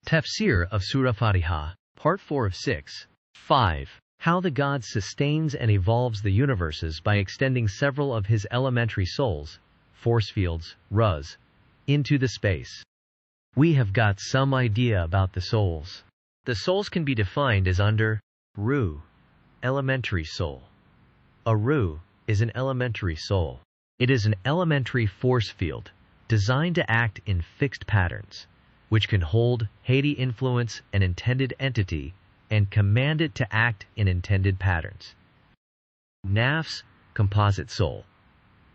Tafsir of Surah Fatihah, Part 4 of 6. 5. How the God sustains and evolves the universes by extending several of his elementary souls, force fields, ruhs, into the space. We have got some idea about the souls. The souls can be defined as under ruh, elementary soul. A ruh is an elementary soul. It is an elementary force field designed to act in fixed patterns, which can hold Haiti influence an intended entity and command it to act in intended patterns. Nafs, composite soul.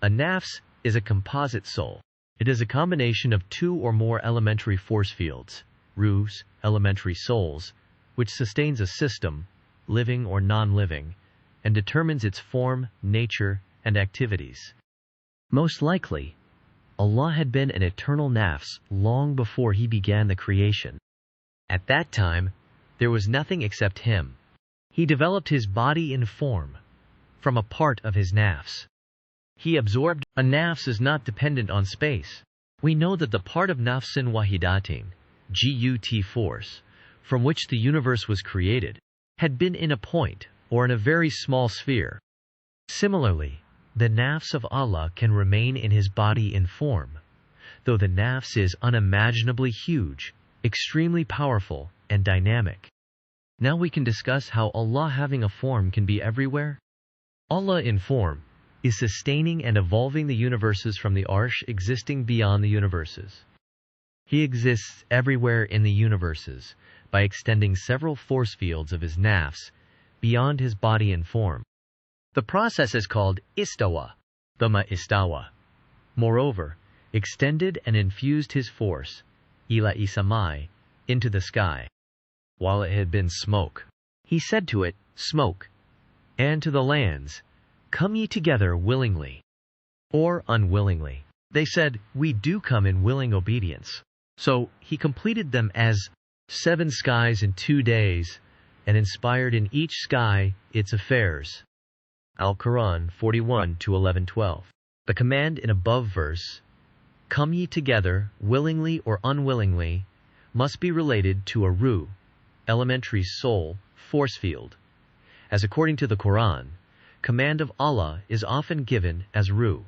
A nafs is a composite soul. It is a combination of two or more elementary force fields, ruhs, elementary souls, which sustains a system, living or non-living, and determines its form, nature, and activities. Most likely, Allah had been an eternal nafs long before He began the creation. At that time, there was nothing except Him. He developed His body in form from a part of His nafs. He absorbed. A nafs is not dependent on space. We know that the part of nafsin wahidatin, gut force, from which the universe was created, had been in a point or in a very small sphere. Similarly, the nafs of Allah can remain in His body in form, though the nafs is unimaginably huge, extremely powerful, and dynamic. Now we can discuss how Allah having a form can be everywhere. Allah in form is sustaining and evolving the universes from the arsh existing beyond the universes. He exists everywhere in the universes by extending several force fields of His nafs beyond His body and form. The process is called istawa, thumma istawa. Moreover, extended and infused His force, ila isamai, into the sky. While it had been smoke, He said to it, smoke, and to the lands, come ye together willingly, or unwillingly. They said, we do come in willing obedience. So He completed them as 7 skies in 2 days, and inspired in each sky its affairs. Al-Quran 41-11-12. The command in above verse, come ye together, willingly or unwillingly, must be related to a ruh, elementary soul, force field, as according to the Quran, command of Allah is often given as ruh.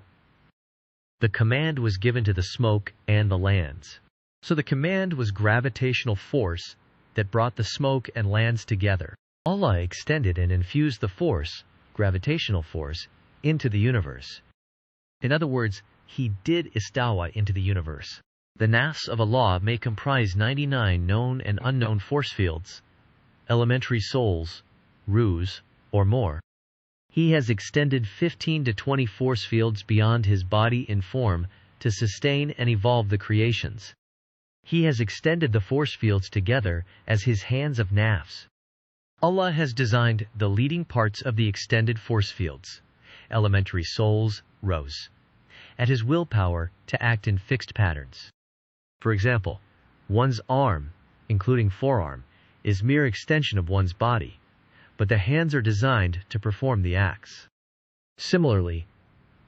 The command was given to the smoke and the lands. So the command was gravitational force that brought the smoke and lands together. Allah extended and infused the force, gravitational force, into the universe. In other words, He did istawa into the universe. The nafs of Allah may comprise 99 known and unknown force fields, elementary souls, ruhs, or more. He has extended 15 to 20 force fields beyond His body in form to sustain and evolve the creations. He has extended the force fields together as His hands of nafs. Allah has designed the leading parts of the extended force fields, elementary souls, ruhs, at His willpower to act in fixed patterns. For example, one's arm, including forearm, is mere extension of one's body, but the hands are designed to perform the acts. Similarly,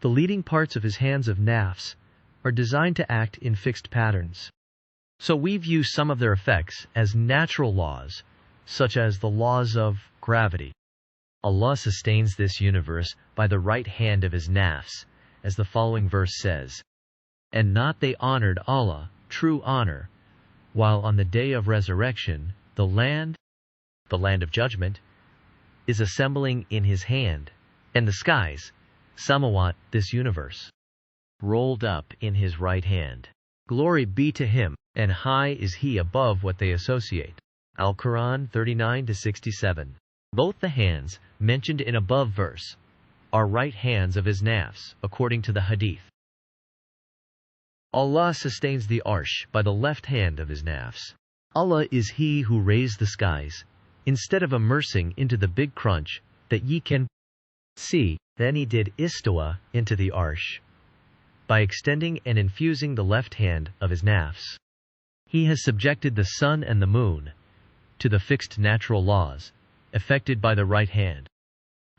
the leading parts of His hands of nafs are designed to act in fixed patterns. So we view some of their effects as natural laws, such as the laws of gravity. Allah sustains this universe by the right hand of His nafs, as the following verse says, and not they honored Allah, true honor, while on the day of resurrection, the land of judgment, is assembling in His hand, and the skies, samawat, this universe, rolled up in His right hand. Glory be to Him, and high is He above what they associate. Al-Quran 39-67. Both the hands mentioned in above verse are right hands of His nafs, according to the hadith. Allah sustains the arsh by the left hand of His nafs. Allah is He who raised the skies, instead of immersing into the big crunch that ye can see. Then He did istawa into the arsh by extending and infusing the left hand of His nafs. He has subjected the sun and the moon to the fixed natural laws, effected by the right hand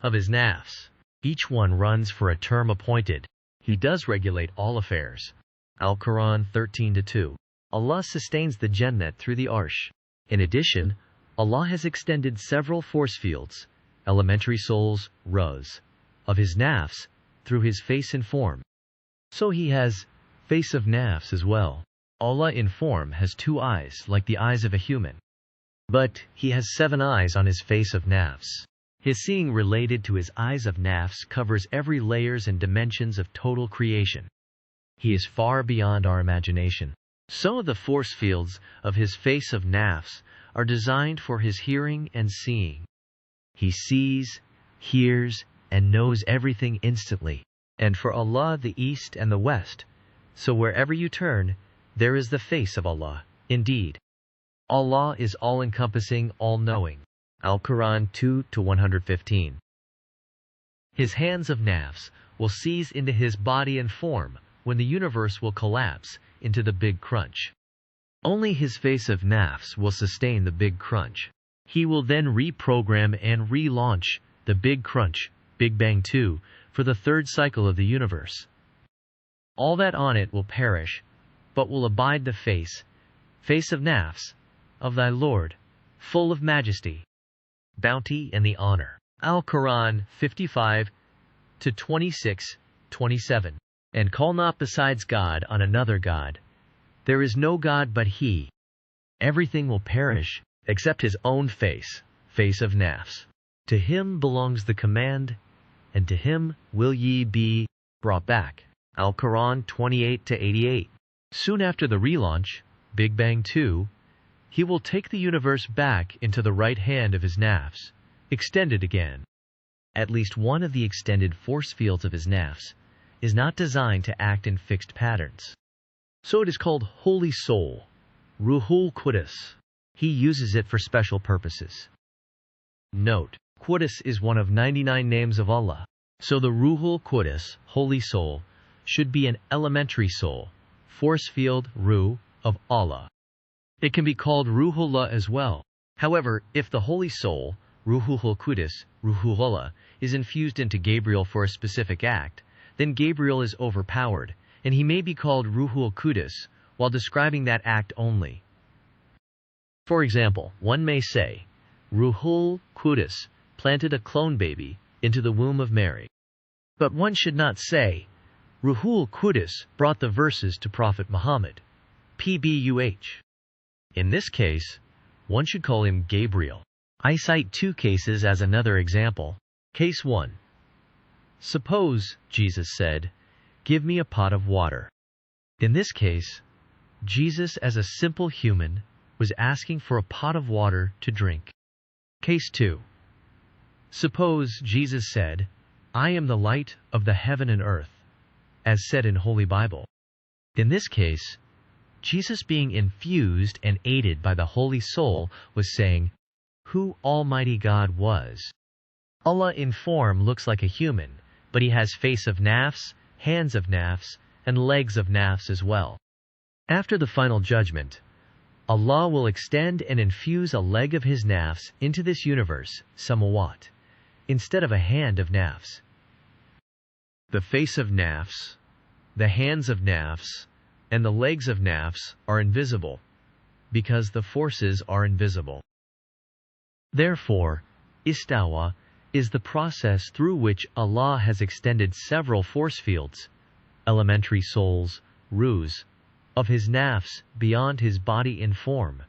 of His nafs. Each one runs for a term appointed. He does regulate all affairs. Al-Quran 13-2. Allah sustains the Jannat through the Arsh. In addition, Allah has extended several force fields, elementary souls, ruhs, of His nafs through His face and form. So He has face of nafs as well. Allah in form has 2 eyes like the eyes of a human, but He has 7 eyes on His face of nafs. His seeing related to His eyes of nafs covers every layers and dimensions of total creation. He is far beyond our imagination. So the force fields of His face of nafs are designed for His hearing and seeing. He sees, hears, and knows everything instantly. And for Allah the east and the west, so wherever you turn, there is the face of Allah. Indeed, Allah is all-encompassing, all-knowing. Al-Quran 2-115. His hands of nafs will seize into His body and form when the universe will collapse into the Big Crunch. Only His face of nafs will sustain the Big Crunch. He will then reprogram and relaunch the Big Crunch, Big Bang 2, for the 3rd cycle of the universe. All that on it will perish, but will abide the face of nafs, of thy Lord, full of majesty, bounty, and the honor. Al-Quran 55-26-27. And call not besides God on another God. There is no God but He. Everything will perish, except His own face of nafs. To Him belongs the command, and to Him will ye be brought back. Al-Quran 28-88. Soon after the relaunch, Big Bang 2, He will take the universe back into the right hand of His nafs, extended again. At least one of the extended force fields of His nafs is not designed to act in fixed patterns. So it is called Holy Soul, Ruhul Qudus. He uses it for special purposes. Note, Qudus is one of 99 names of Allah. So the Ruhul Qudus, Holy Soul, should be an elementary soul, force field, Ruh, of Allah. It can be called Ruhullah as well. However, if the Holy Soul, Ruhul Qudus, Ruhullah, is infused into Gabriel for a specific act, then Gabriel is overpowered, and he may be called Ruhul Qudus while describing that act only. For example, one may say, Ruhul Qudus planted a clone baby into the womb of Mary. But one should not say, Ruhul Qudus brought the verses to Prophet Muhammad, Pbuh. In this case, one should call him Gabriel. I cite 2 cases as another example. Case 1. Suppose Jesus said, "Give me a pot of water." In this case, Jesus as a simple human was asking for a pot of water to drink. Case 2. Suppose Jesus said, "I am the light of the heaven and earth," as said in Holy Bible. In this case, Jesus being infused and aided by the Holy Soul was saying, who Almighty God was. Allah in form looks like a human, but He has face of nafs, hands of nafs, and legs of nafs as well. After the final judgment, Allah will extend and infuse a leg of His nafs into this universe, samawat, instead of a hand of nafs. The face of nafs, the hands of nafs, and the legs of nafs are invisible, because the forces are invisible. Therefore, istawa is the process through which Allah has extended several force fields, elementary souls, ruhs, of His nafs beyond His body in form,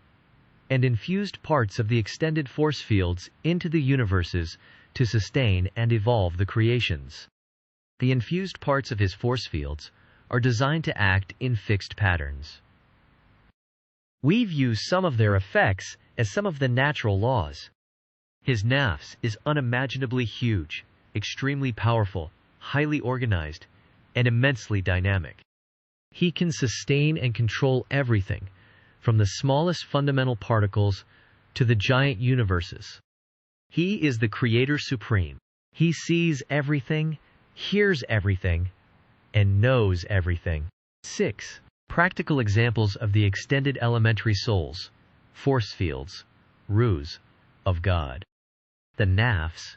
and infused parts of the extended force fields into the universes to sustain and evolve the creations. The infused parts of His force fields are designed to act in fixed patterns. We view some of their effects as some of the natural laws. His nafs is unimaginably huge, extremely powerful, highly organized, and immensely dynamic. He can sustain and control everything, from the smallest fundamental particles to the giant universes. He is the Creator Supreme. He sees everything, hears everything, and knows everything. 6. Practical examples of the extended elementary souls, force fields, ruhs, of God. The nafs,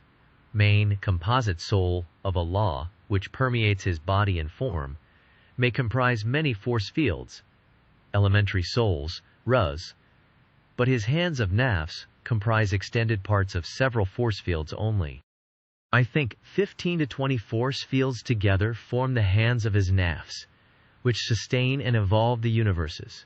main composite soul of Allah, which permeates His body and form, may comprise many force fields, elementary souls, ruhs, but his hands of nafs comprise extended parts of several force fields only. I think 15 to 20 force fields together form the hands of his nafs, which sustain and evolve the universes.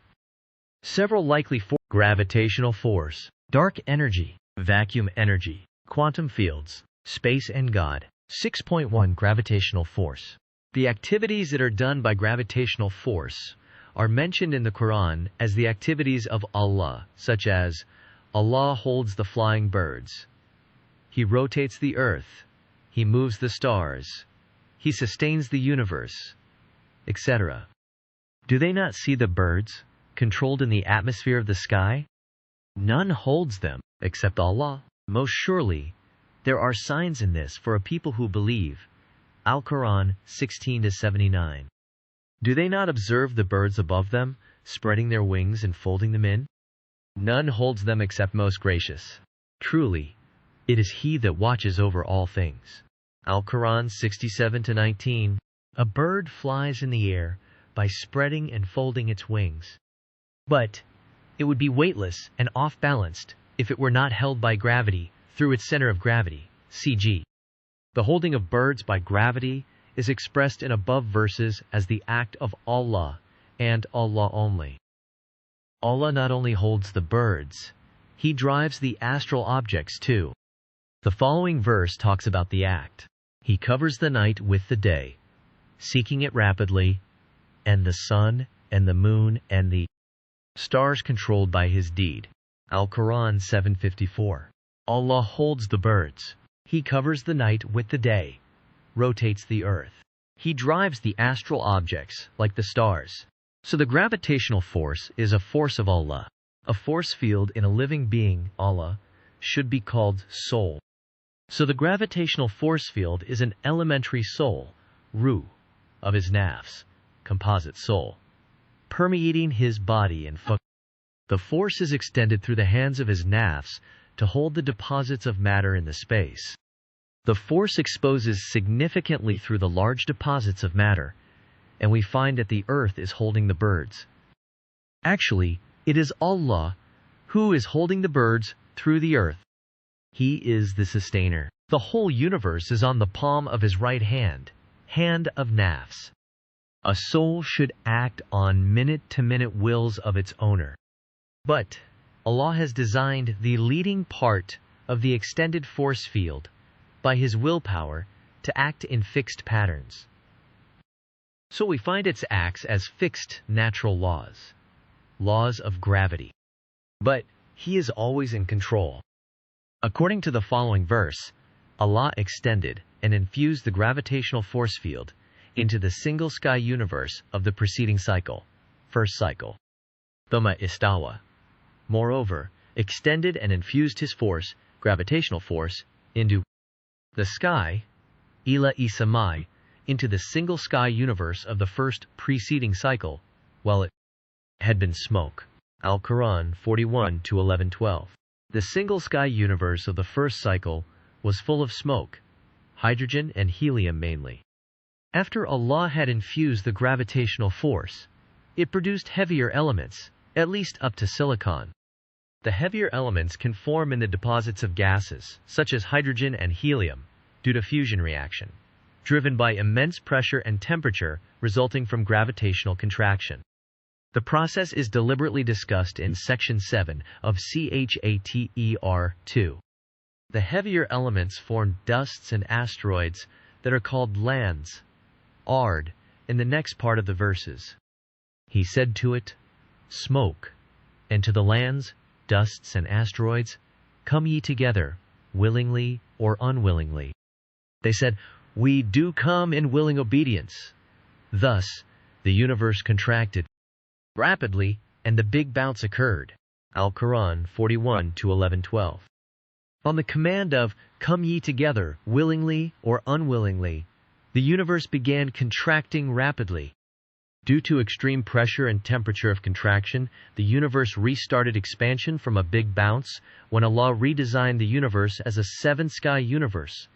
Several likely gravitational force, dark energy, vacuum energy, quantum fields, space and God. 6.1 Gravitational force. The activities that are done by gravitational force are mentioned in the Quran as the activities of Allah, such as Allah holds the flying birds, He rotates the earth, He moves the stars, He sustains the universe, etc. Do they not see the birds, controlled in the atmosphere of the sky? None holds them, except Allah. Most surely, there are signs in this for a people who believe. Al-Quran 16-79. Do they not observe the birds above them, spreading their wings and folding them in? None holds them except Most Gracious. Truly, it is He that watches over all things. Al-Quran 67-19. A bird flies in the air by spreading and folding its wings. But it would be weightless and off-balanced if it were not held by gravity through its center of gravity, cg. The holding of birds by gravity is expressed in above verses as the act of Allah and Allah only. Allah not only holds the birds, He drives the astral objects too. The following verse talks about the act. He covers the night with the day, seeking it rapidly, and the sun and the moon and the stars controlled by His deed. Al-Quran 7:54. Allah holds the birds. He covers the night with the day, rotates the earth. He drives the astral objects, like the stars. So the gravitational force is a force of Allah. A force field in a living being, Allah, should be called soul. So the gravitational force field is an elementary soul, ruh, of his nafs, composite soul, permeating his body and The force is extended through the hands of his nafs to hold the deposits of matter in the space. The force exposes significantly through the large deposits of matter, and we find that the earth is holding the birds. Actually, it is Allah who is holding the birds through the earth. He is the sustainer. The whole universe is on the palm of His right hand, hand of nafs. A soul should act on minute-to-minute wills of its owner. But Allah has designed the leading part of the extended force field by His willpower to act in fixed patterns. So we find its acts as fixed natural laws, laws of gravity. But He is always in control. According to the following verse, Allah extended and infused the gravitational force field into the single sky universe of the preceding cycle, first cycle. Thumma istawa. Moreover, extended and infused His force, gravitational force, into the sky, ila isamai, into the single sky universe of the first preceding cycle, while it had been smoke. Al-Quran 41-11-12. The single sky universe of the first cycle was full of smoke, hydrogen and helium mainly. After Allah had infused the gravitational force, it produced heavier elements, at least up to silicon. The heavier elements can form in the deposits of gases, such as hydrogen and helium, due to fusion reaction, driven by immense pressure and temperature resulting from gravitational contraction. The process is deliberately discussed in Section 7 of Chater 2. The heavier elements form dusts and asteroids that are called lands, ard, in the next part of the verses. He said to it, Smoke, and to the lands, dusts and asteroids, Come ye together, willingly or unwillingly. They said, We do come in willing obedience. Thus, the universe contracted rapidly, and the big bounce occurred. Al-Quran 41-11-12. On the command of, Come ye together, willingly or unwillingly, the universe began contracting rapidly. Due to extreme pressure and temperature of contraction, the universe restarted expansion from a big bounce when Allah redesigned the universe as a seven-sky universe,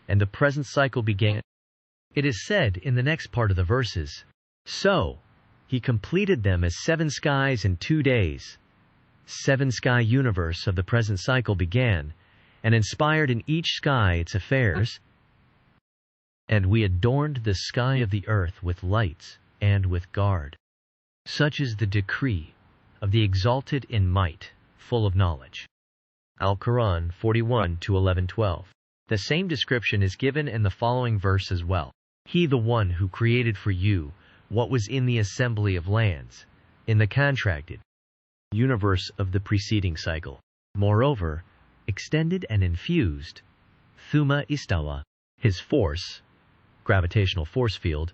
and the present cycle began. It is said in the next part of the verses, So, He completed them as 7 skies in 2 days. 7-sky universe of the present cycle began, and inspired in each sky its affairs. And we adorned the sky of the earth with lights and with guard. Such is the decree of the exalted in might, full of knowledge. Al-Quran 41 to 11-12. The same description is given in the following verse as well. He, the one who created for you what was in the assembly of lands, in the contracted universe of the preceding cycle. Moreover, extended and infused, Thumma istawa, his force, gravitational force field,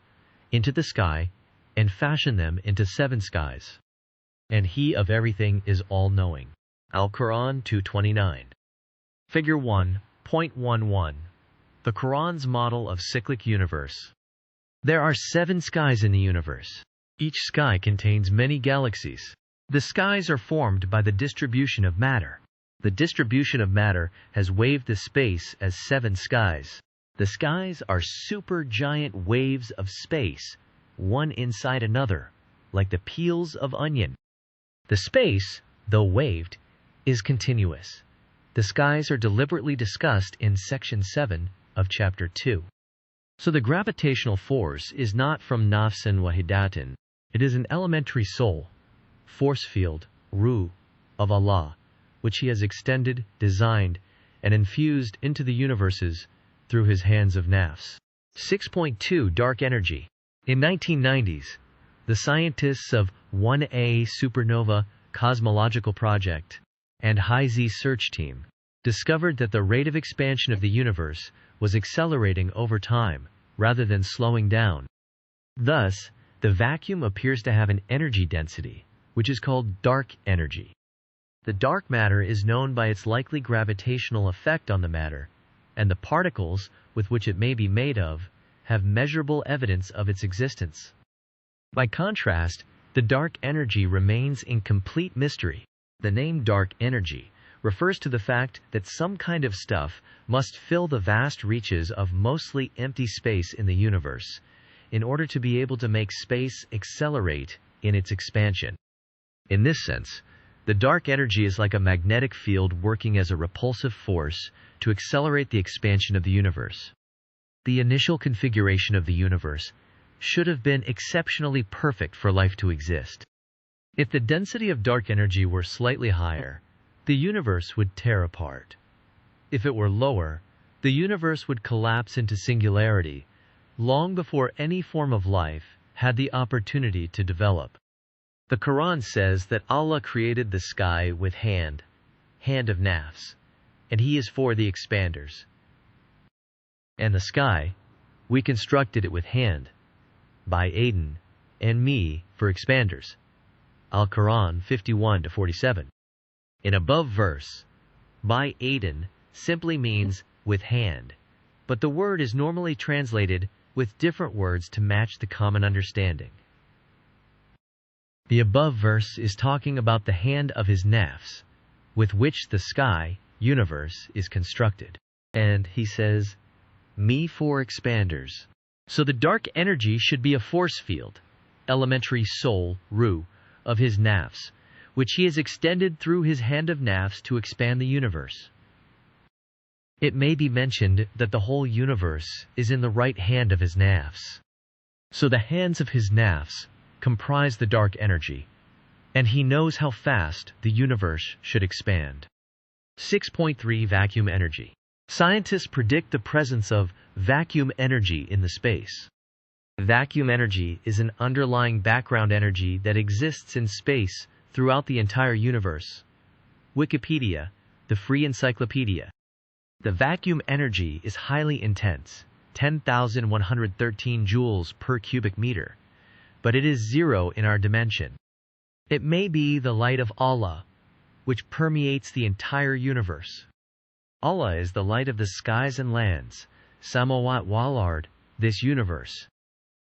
into the sky, and fashioned them into 7 skies. And he of everything is all-knowing. Al-Quran 2:29. Figure 1.11. The Quran's model of cyclic universe. There are 7 skies in the universe. Each sky contains many galaxies. The skies are formed by the distribution of matter. The distribution of matter has waved the space as 7 skies. The skies are supergiant waves of space, one inside another, like the peels of onion. The space, though waved, is continuous. The skies are deliberately discussed in section 7 of chapter 2. So the gravitational force is not from nafsin wahidatin. It is an elementary soul, force field, ruh, of Allah, which He has extended, designed, and infused into the universes through His hands of nafs. 6.2 Dark energy. In 1990s, the scientists of 1A Supernova Cosmological Project and High-Z Search Team discovered that the rate of expansion of the universe was accelerating over time rather than slowing down. Thus, the vacuum appears to have an energy density, which is called dark energy. The dark matter is known by its likely gravitational effect on the matter, and the particles with which it may be made of have measurable evidence of its existence. By contrast, the dark energy remains in complete mystery. The name dark energy refers to the fact that some kind of stuff must fill the vast reaches of mostly empty space in the universe in order to be able to make space accelerate in its expansion. In this sense, the dark energy is like a magnetic field working as a repulsive force to accelerate the expansion of the universe. The initial configuration of the universe should have been exceptionally perfect for life to exist. If the density of dark energy were slightly higher, the universe would tear apart. If it were lower, the universe would collapse into singularity long before any form of life had the opportunity to develop. The Quran says that Allah created the sky with hand of nafs, and He is for the expanders. And the sky, we constructed it with hand, by Aden, and me for expanders. Al-Quran 51-47. In above verse, by Aden simply means with hand, but the word is normally translated with different words to match the common understanding. The above verse is talking about the hand of His nafs, with which the sky, universe, is constructed. And He says, me for expanders. So the dark energy should be a force field, elementary soul, ruh, of His nafs, which He has extended through His hand of nafs to expand the universe. It may be mentioned that the whole universe is in the right hand of His nafs. So the hands of His nafs comprise the dark energy, and He knows how fast the universe should expand. 6.3 Vacuum energy. Scientists predict the presence of vacuum energy in the space. Vacuum energy is an underlying background energy that exists in space throughout the entire universe. Wikipedia, the free encyclopedia. The vacuum energy is highly intense, 10,113 joules per cubic meter, but it is zero in our dimension. It may be the light of Allah, which permeates the entire universe. Allah is the light of the skies and lands, samawat wal ard, this universe.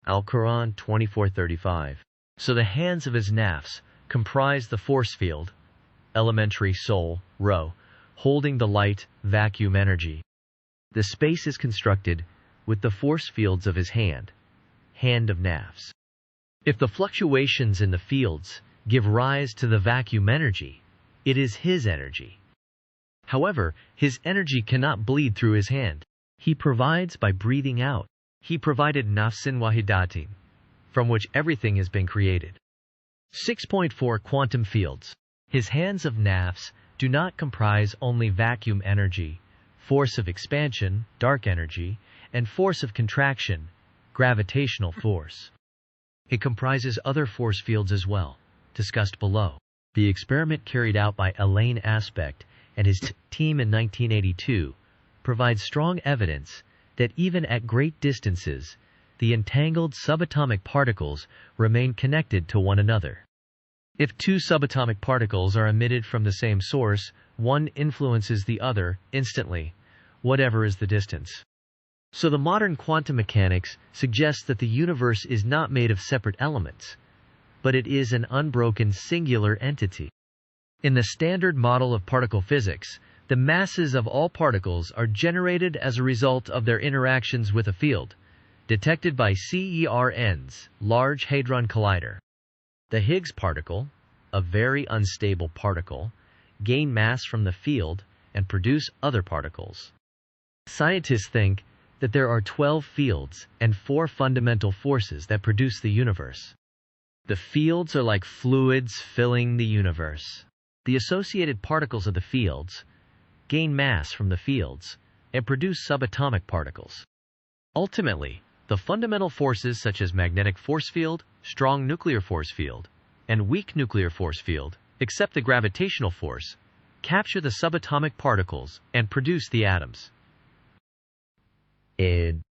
Al-Quran 24:35. So the hands of His nafs comprise the force field, elementary soul, ruh, holding the light, vacuum energy. The space is constructed with the force fields of His hand of nafs. If the fluctuations in the fields give rise to the vacuum energy, it is his energy. However, his energy cannot bleed through his hand. He provides by breathing out. He provided nafsin wahidatin, from which everything has been created. 6.4 Quantum fields. His hands of nafs do not comprise only vacuum energy, force of expansion, dark energy, and force of contraction, gravitational force. It comprises other force fields as well, discussed below. The experiment carried out by Alain Aspect and his team in 1982 provides strong evidence that even at great distances, the entangled subatomic particles remain connected to one another. If two subatomic particles are emitted from the same source, one influences the other instantly, whatever is the distance. So the modern quantum mechanics suggests that the universe is not made of separate elements, but it is an unbroken singular entity. In the standard model of particle physics, the masses of all particles are generated as a result of their interactions with a field, detected by CERN's Large Hadron Collider. The Higgs particle, a very unstable particle, gain mass from the field and produce other particles. Scientists think that there are 12 fields and 4 fundamental forces that produce the universe. The fields are like fluids filling the universe. The associated particles of the fields gain mass from the fields and produce subatomic particles. Ultimately, the fundamental forces such as magnetic force field, strong nuclear force field, and weak nuclear force field, except the gravitational force, capture the subatomic particles and produce the atoms.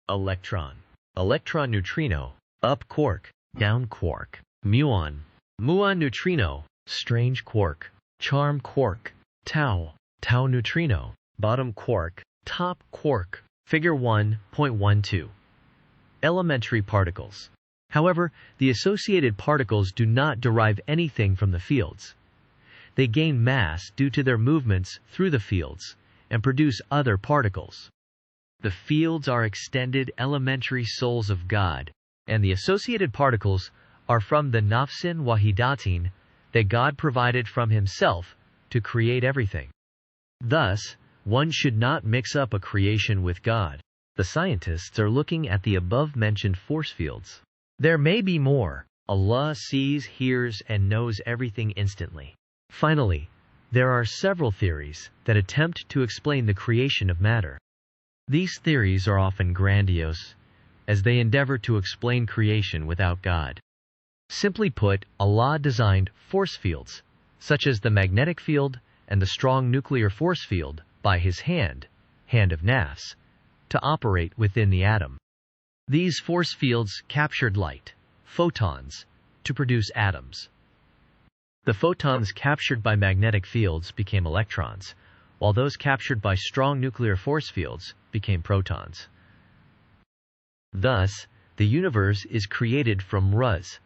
Electron. Electron neutrino, up quark, down quark. Muon. Muon neutrino, strange quark. Charm quark. Tau. Tau neutrino, bottom quark, top quark. Figure 1.12. Elementary particles. However, the associated particles do not derive anything from the fields. They gain mass due to their movements through the fields and produce other particles. The fields are extended elementary souls of God, and the associated particles are from the nafsin wahidatin that God provided from himself to create everything. Thus, one should not mix up a creation with God. The scientists are looking at the above-mentioned force fields. There may be more. Allah sees, hears, and knows everything instantly. Finally, there are several theories that attempt to explain the creation of matter. These theories are often grandiose, as they endeavor to explain creation without God. Simply put, Allah designed force fields, such as the magnetic field and the strong nuclear force field, by his hand of nafs, to operate within the atom. These force fields captured light, photons, to produce atoms. The photons captured by magnetic fields became electrons, while those captured by strong nuclear force fields became protons. Thus, the universe is created from RUS,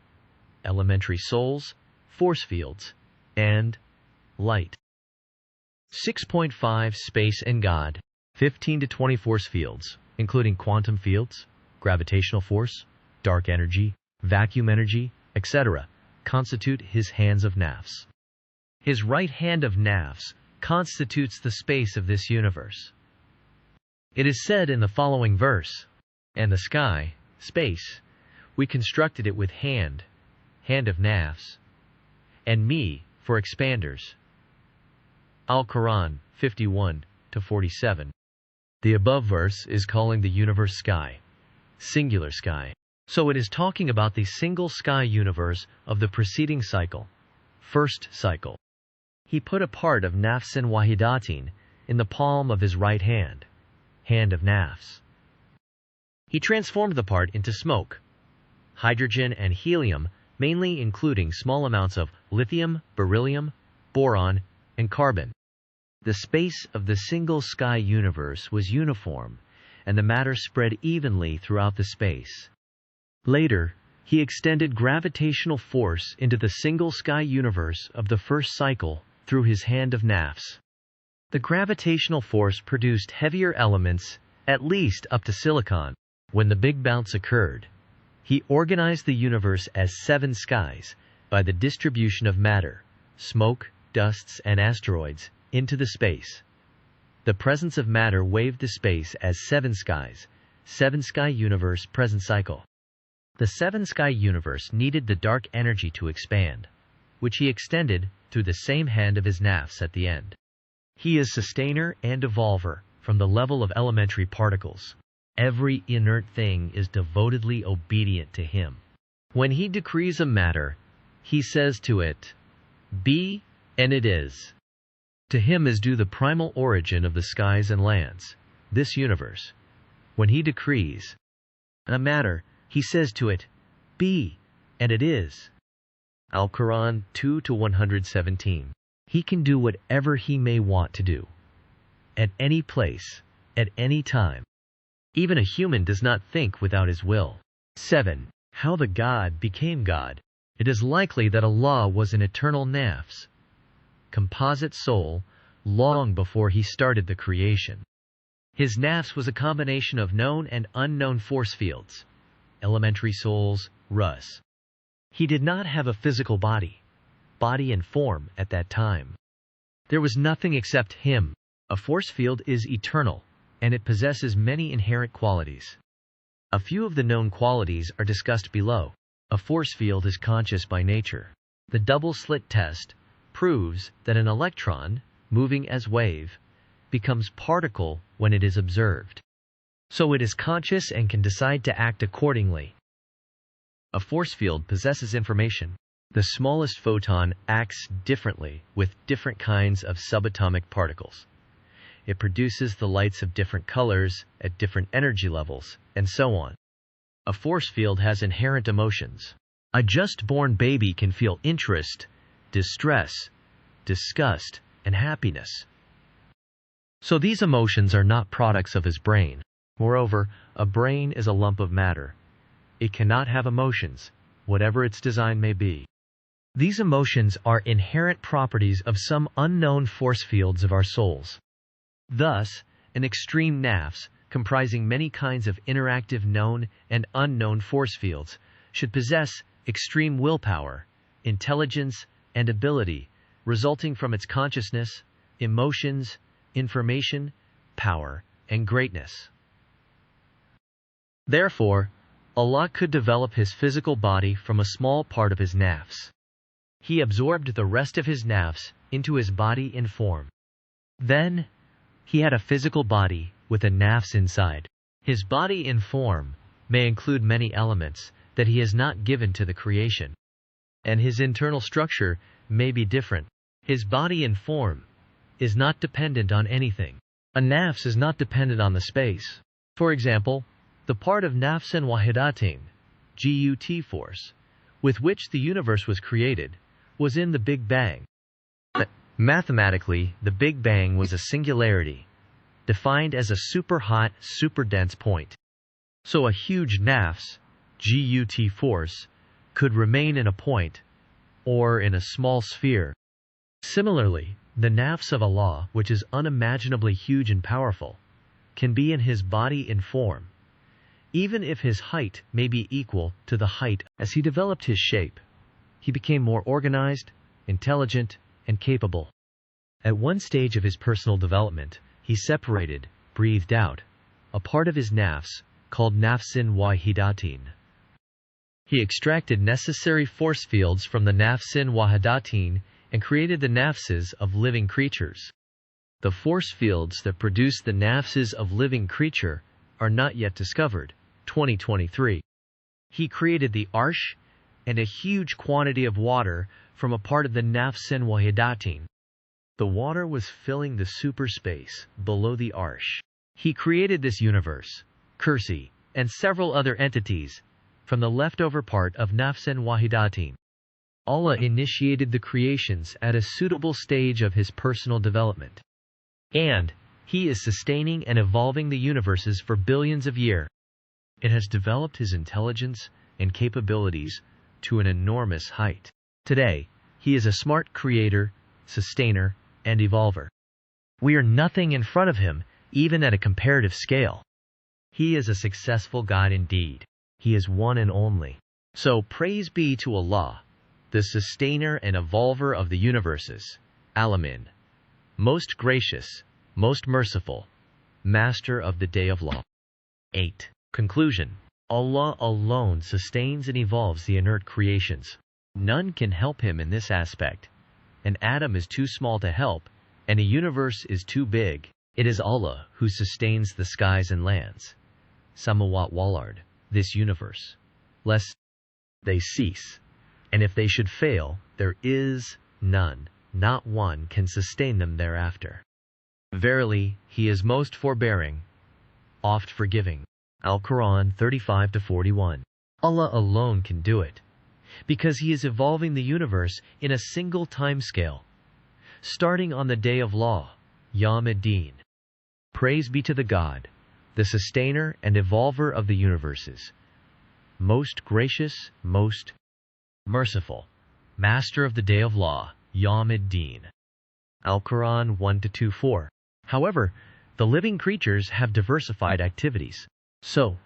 elementary souls, force fields, and light. 6.5 Space and God. 15 to 20 force fields, including quantum fields, gravitational force, dark energy, vacuum energy, etc., constitute his hands of nafs. His right hand of nafs constitutes the space of this universe. It is said in the following verse, "And the sky, space, we constructed it with hand of nafs, and me for expanders." Al-Quran 51-47. The above verse is calling the universe sky, singular sky. So it is talking about the single sky universe of the preceding cycle, first cycle. He put a part of nafsin wahidatin in the palm of his right hand of nafs. He transformed the part into smoke, hydrogen and helium, mainly including small amounts of lithium, beryllium, boron, and carbon. The space of the single sky universe was uniform, and the matter spread evenly throughout the space. Later, he extended gravitational force into the single sky universe of the first cycle through his hand of nafs. The gravitational force produced heavier elements, at least up to silicon. When the Big Bounce occurred, He organized the universe as 7 skies by the distribution of matter, smoke, dusts, and asteroids into the space. The presence of matter waved the space as 7 skies, 7 sky universe present cycle. The 7 sky universe needed the dark energy to expand, which he extended through the same hand of his nafs at the end. He is sustainer and evolver from the level of elementary particles. Every inert thing is devotedly obedient to him. When he decrees a matter, he says to it, "Be," and it is. To him is due the primal origin of the skies and lands, this universe. When he decrees a matter, he says to it, "Be," and it is. Al-Quran 2-117. He can do whatever he may want to do, at any place, at any time. Even a human does not think without his will. 7. How the God became God. It is likely that Allah was an eternal nafs, composite soul, long before he started the creation. His nafs was a combination of known and unknown force fields, elementary souls, ruhs. He did not have a physical body and form at that time. There was nothing except him. A force field is eternal, and it possesses many inherent qualities. A few of the known qualities are discussed below. A force field is conscious by nature. The double-slit test proves that an electron, moving as wave, becomes particle when it is observed. So it is conscious and can decide to act accordingly. A force field possesses information. The smallest photon acts differently with different kinds of subatomic particles. It produces the lights of different colors at different energy levels, and so on. A force field has inherent emotions. A just-born baby can feel interest, distress, disgust, and happiness. So these emotions are not products of his brain. Moreover, a brain is a lump of matter. It cannot have emotions, whatever its design may be. These emotions are inherent properties of some unknown force fields of our souls. Thus, an extreme nafs, comprising many kinds of interactive known and unknown force fields, should possess extreme willpower, intelligence, and ability, resulting from its consciousness, emotions, information, power, and greatness. Therefore, Allah could develop his physical body from a small part of his nafs. He absorbed the rest of his nafs into his body in form. Then, he had a physical body with a nafs inside. His body in form may include many elements that he has not given to the creation, and his internal structure may be different. His body in form is not dependent on anything. A nafs is not dependent on the space. For example, the part of nafsin wahidatin, GUT force, with which the universe was created, was in the Big Bang. Mathematically, the Big Bang was a singularity, defined as a super-hot, super-dense point. So a huge nafs, GUT force, could remain in a point, or in a small sphere. Similarly, the nafs of Allah, which is unimaginably huge and powerful, can be in his body in form, even if his height may be equal to the height. As he developed his shape, he became more organized, intelligent, and capable. At one stage of his personal development, he separated, breathed out, a part of his nafs, called nafsin wahidatin. He extracted necessary force fields from the nafsin wahidatin and created the nafses of living creatures. The force fields that produce the nafses of living creature are not yet discovered. 2023. He created the arsh and a huge quantity of water from a part of the nafsin wahidatin. The water was filling the super space below the arsh. He created this universe, kursi, and several other entities from the leftover part of nafsin wahidatin. Allah initiated the creations at a suitable stage of his personal development. And he is sustaining and evolving the universes for billions of years. It has developed his intelligence and capabilities to an enormous height. Today, he is a smart creator, sustainer, and evolver. We are nothing in front of him, even at a comparative scale. He is a successful God indeed. He is one and only. So praise be to Allah, the sustainer and evolver of the universes, Alamin, most gracious, most merciful, master of the day of law. 8. Conclusion. Allah alone sustains and evolves the inert creations. None can help him in this aspect. An atom is too small to help, and a universe is too big. It is Allah who sustains the skies and lands. Samawat Walard, this universe, lest they cease. And if they should fail, there is none, not one can sustain them thereafter. Verily, He is most forbearing, oft forgiving. Al-Quran 35-41. Allah alone can do it, because He is evolving the universe in a single time scale, starting on the day of law, Yawm ad-Din. Praise be to the God, the sustainer and evolver of the universes, most gracious, most merciful, master of the day of law, Yawm ad-Din. Al-Quran 1-2-4. However, the living creatures have diversified activities. So,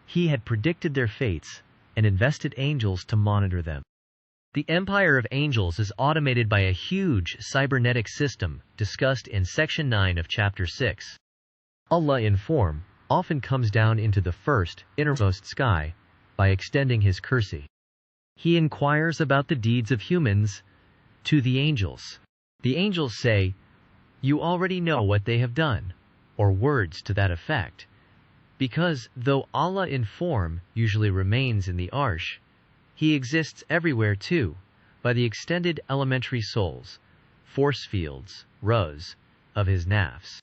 He had predicted their fates and invested angels to monitor them. The empire of angels is automated by a huge cybernetic system discussed in Section 9 of Chapter 6. Allah in form often comes down into the first, innermost sky by extending His kursi. He inquires about the deeds of humans to the angels. The angels say, "You already know what they have done," or words to that effect. Because though Allah in form usually remains in the Arsh, He exists everywhere too, by the extended elementary souls, force fields, ruhs, of His nafs.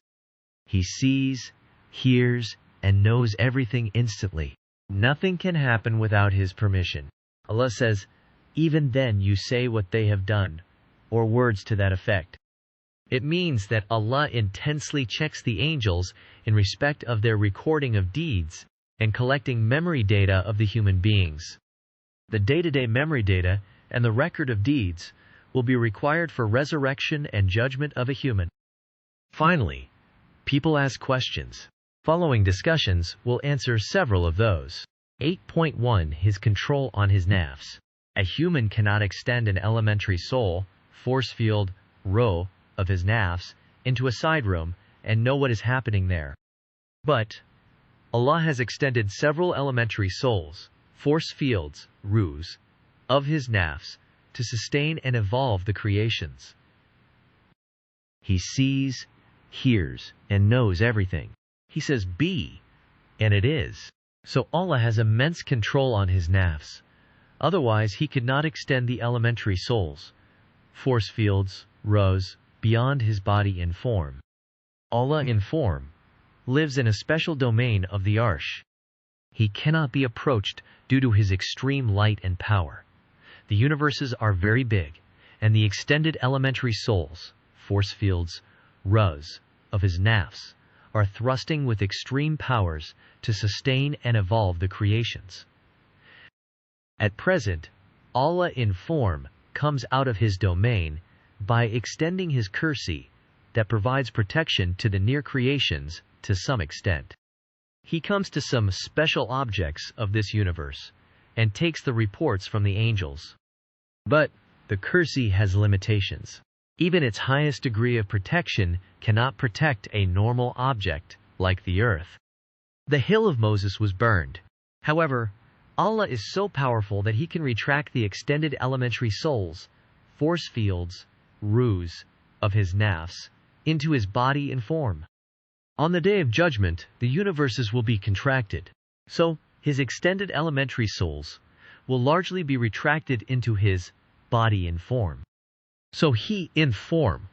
He sees, hears, and knows everything instantly. Nothing can happen without His permission. Allah says, "Even then you say what they have done," or words to that effect. It means that Allah intensely checks the angels in respect of their recording of deeds and collecting memory data of the human beings. The day-to-day memory data and the record of deeds will be required for resurrection and judgment of a human. Finally, people ask questions. Following discussions will answer several of those. 8.1 His control on His nafs. A human cannot extend an elementary soul, force field, ruh, of his nafs into a side room and know what is happening there. But Allah has extended several elementary souls, force fields, ruhs, of His nafs to sustain and evolve the creations. He sees, hears, and knows everything. He says be, and it is. So Allah has immense control on His nafs. Otherwise He could not extend the elementary souls, force fields, ruhs, beyond His body in form. Allah in form lives in a special domain of the Arsh. He cannot be approached due to His extreme light and power. The universes are very big, and the extended elementary souls, force fields, ruhs, of His nafs are thrusting with extreme powers to sustain and evolve the creations. At present, Allah in form comes out of His domain by extending His kursi that provides protection to the near creations to some extent. He comes to some special objects of this universe and takes the reports from the angels. But the kursi has limitations. Even its highest degree of protection cannot protect a normal object like the earth. The hill of Moses was burned. However, Allah is so powerful that He can retract the extended elementary souls, force fields, ruhs, of His nafs into His body and form. On the day of judgment, the universes will be contracted. So, His extended elementary souls will largely be retracted into His body and form. So He, in form,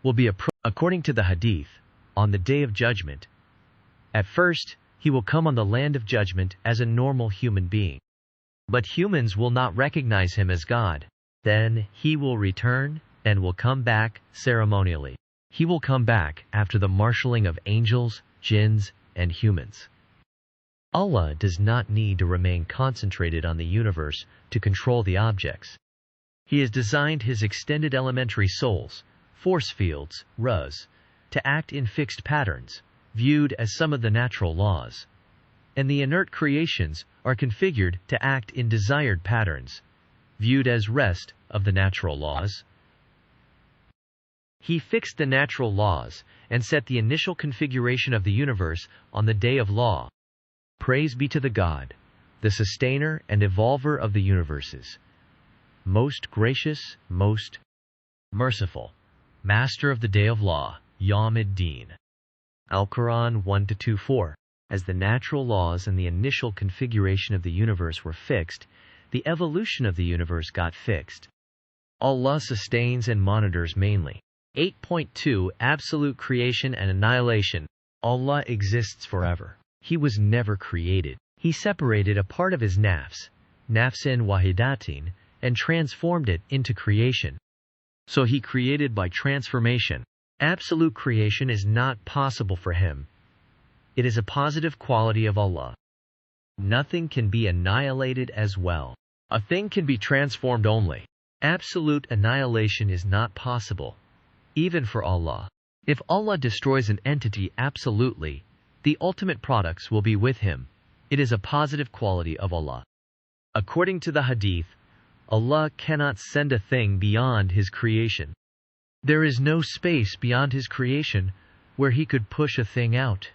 will be according to the hadith, on the day of judgment. At first, He will come on the land of judgment as a normal human being. But humans will not recognize Him as God. Then He will return and will come back ceremonially. He will come back after the marshalling of angels, jinns, and humans. Allah does not need to remain concentrated on the universe to control the objects. He has designed His extended elementary souls, force fields, ruhs, to act in fixed patterns, viewed as some of the natural laws. And the inert creations are configured to act in desired patterns, viewed as rest of the natural laws. He fixed the natural laws and set the initial configuration of the universe on the day of law. Praise be to the God, the sustainer and evolver of the universes, most gracious, most merciful, master of the day of law, Yawm ad-Din. Al-Quran 1-2-4. As the natural laws and the initial configuration of the universe were fixed, the evolution of the universe got fixed. Allah sustains and monitors mainly. 8.2 Absolute creation and annihilation. Allah exists forever. He was never created. He separated a part of his nafsin wahidatin, and transformed it into creation. So he created by transformation. Absolute creation is not possible for him. It is a positive quality of Allah. Nothing can be annihilated as well. A thing can be transformed only. Absolute annihilation is not possible, even for Allah. If Allah destroys an entity absolutely, the ultimate products will be with him. It is a positive quality of Allah. According to the Hadith, Allah cannot send a thing beyond His creation. There is no space beyond His creation where He could push a thing out.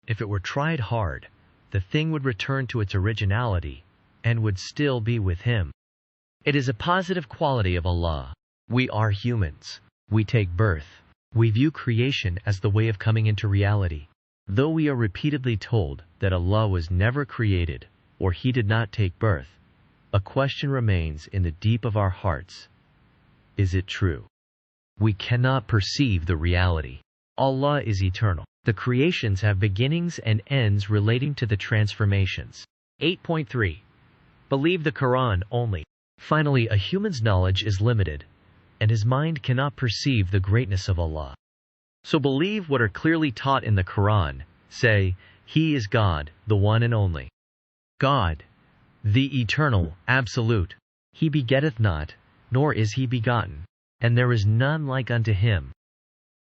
If it were tried hard, the thing would return to its originality and would still be with Him. It is a positive quality of Allah. We are humans. We take birth. We view creation as the way of coming into reality. Though we are repeatedly told that Allah was never created or He did not take birth, a question remains in the deep of our hearts. Is it true? We cannot perceive the reality. Allah is eternal. The creations have beginnings and ends relating to the transformations. 8.3. Believe the Quran only. Finally, a human's knowledge is limited, and his mind cannot perceive the greatness of Allah. So believe what are clearly taught in the Quran. Say, He is God, the one and only. God, the eternal, absolute. He begetteth not, nor is He begotten, and there is none like unto Him.